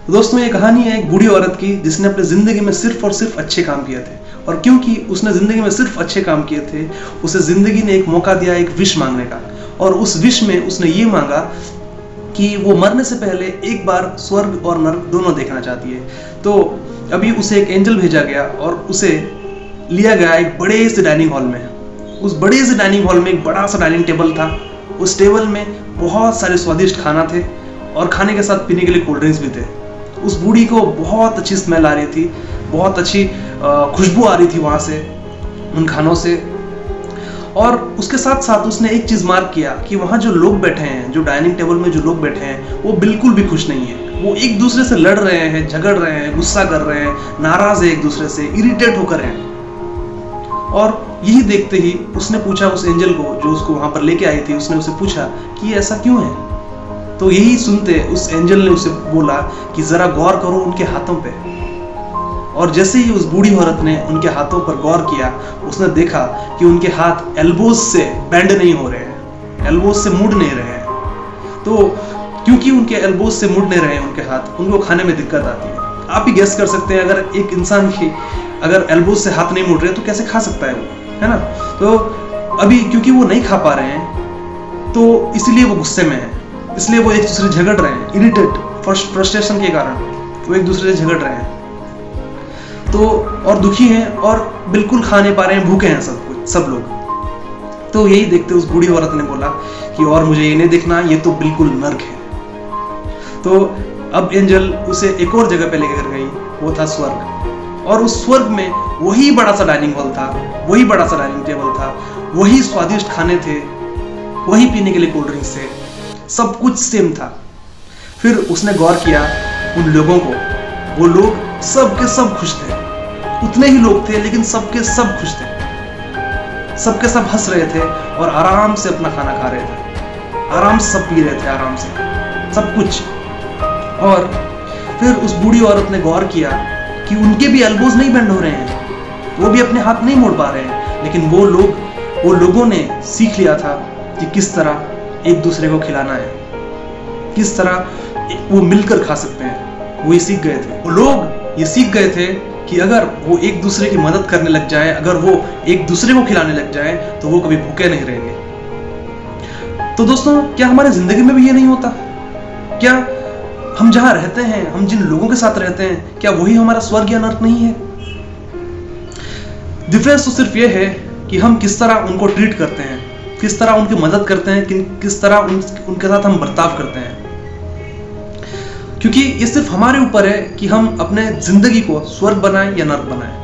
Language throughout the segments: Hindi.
दोस्तों ये कहानी है एक बूढ़ी औरत की जिसने अपनी जिंदगी में सिर्फ और सिर्फ अच्छे काम किए थे। और क्योंकि उसने जिंदगी में सिर्फ अच्छे काम किए थे, उसे जिंदगी ने एक मौका दिया एक विश मांगने का। और उस विश में उसने ये मांगा कि वो मरने से पहले एक बार स्वर्ग और नर्क दोनों देखना चाहती है। तो अभी उसे एक एंजल भेजा गया और उसे लिया गया एक बड़े से डाइनिंग हॉल में। उस बड़े से डाइनिंग हॉल में एक बड़ा सा डाइनिंग टेबल था। उस टेबल में बहुत सारे स्वादिष्ट खाना थे और खाने के साथ पीने के लिए कोल्ड ड्रिंक्स भी थे। उस बूढ़ी को बहुत अच्छी स्मेल आ रही थी, बहुत अच्छी खुशबू आ रही थी वहाँ से, उन खानों से। और उसके साथ साथ उसने एक चीज़ मार्क किया कि वहाँ जो लोग बैठे हैं, जो डाइनिंग टेबल में जो लोग बैठे हैं, वो बिल्कुल भी खुश नहीं है। वो एक दूसरे से लड़ रहे हैं, झगड़ रहे हैं, गुस्सा कर रहे हैं, नाराज है एक दूसरे से, इरिटेट होकर हैं। और यही देखते ही उसने पूछा उस एंजल को जो उसको वहाँ पर लेके आई थी, उसने उसे पूछा कि ऐसा क्यों है। तो यही सुनते उस एंजल ने उसे बोला कि जरा गौर करो उनके हाथों पे। और जैसे ही उस बूढ़ी औरत ने उनके हाथों पर गौर किया, उसने देखा कि उनके हाथ एल्बोज से बेंड नहीं हो रहे हैं, एल्बोज से मुड़ नहीं रहे हैं। तो क्योंकि उनके एल्बोज से मुड़ नहीं रहे हैं उनके हाथ, उनको खाने में दिक्कत आती है। आप ही गेस कर सकते हैं, अगर एक इंसान की अगर एल्बोज से हाथ नहीं मुड़ रहे तो कैसे खा सकता है वो, है ना। तो अभी क्योंकि वो नहीं खा पा रहे हैं तो इसलिए वो गुस्से में है, इसलिए वो एक दूसरे से झगड़ रहे हैं, इरिटेट, फ्रस्ट्रेशन के कारण वो एक दूसरे से झगड़ रहे हैं। तो और दुखी हैं और बिल्कुल खा नहीं पा रहे हैं, भूखे हैं सब लोग। तो यही देखते उस बूढ़ी औरत ने बोला कि और मुझे ये नहीं देखना, ये तो बिल्कुल नर्क है। तो अब एंजल उसे एक और जगह पे लेकर गई, वो था स्वर्ग। और उस स्वर्ग में वही बड़ा सा डाइनिंग हॉल था, वही बड़ा सा डाइनिंग टेबल था, वही स्वादिष्ट खाने थे, वही पीने के लिए कोल्ड ड्रिंक्स थे, सब कुछ सेम था। फिर उसने गौर किया उन लोगों को, वो लोग सब के सब खुश थे। उतने ही लोग थे लेकिन सब के सब खुश थे, सब के सब हंस रहे थे और आराम से अपना खाना खा रहे थे, आराम से सब पी रहे थे, आराम से सब कुछ। और फिर उस बूढ़ी औरत ने गौर किया कि उनके भी एल्बोज नहीं बेंड हो रहे हैं, वो भी अपने हाथ नहीं मोड़ पा रहे हैं, लेकिन वो लोगों ने सीख लिया था कि किस तरह एक दूसरे को खिलाना है, किस तरह वो मिलकर खा सकते हैं। वो ये सीख गए थे, वो लोग ये सीख गए थे कि अगर वो एक दूसरे की मदद करने लग जाए, अगर वो एक दूसरे को खिलाने लग जाए तो वो कभी भूखे नहीं रहेंगे। तो दोस्तों, क्या हमारी जिंदगी में भी ये नहीं होता? क्या हम जहां रहते हैं, हम जिन लोगों के साथ रहते हैं, क्या वही हमारा स्वर्ग या नर्क नहीं है? डिफरेंस तो सिर्फ ये है कि हम किस तरह उनको ट्रीट करते हैं, किस तरह उनकी मदद करते हैं, किस तरह उनके साथ हम बर्ताव करते हैं। क्योंकि ये सिर्फ हमारे ऊपर है कि हम अपने जिंदगी को स्वर्ग बनाएं या नर्क बनाएं।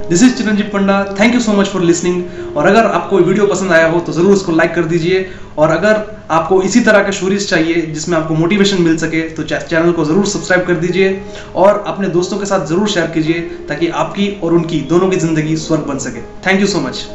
This is Chiranjeev Panda, thank you so much for listening. और अगर आपको वीडियो पसंद आया हो तो जरूर इसको लाइक कर दीजिए। और अगर आपको इसी तरह के स्टोरीज चाहिए जिसमें आपको मोटिवेशन मिल सके तो चैनल को जरूर सब्सक्राइब कर दीजिए और अपने दोस्तों के साथ जरूर शेयर कीजिए ताकि आपकी और उनकी दोनों की जिंदगी स्वर्ग बन सके। Thank you so much.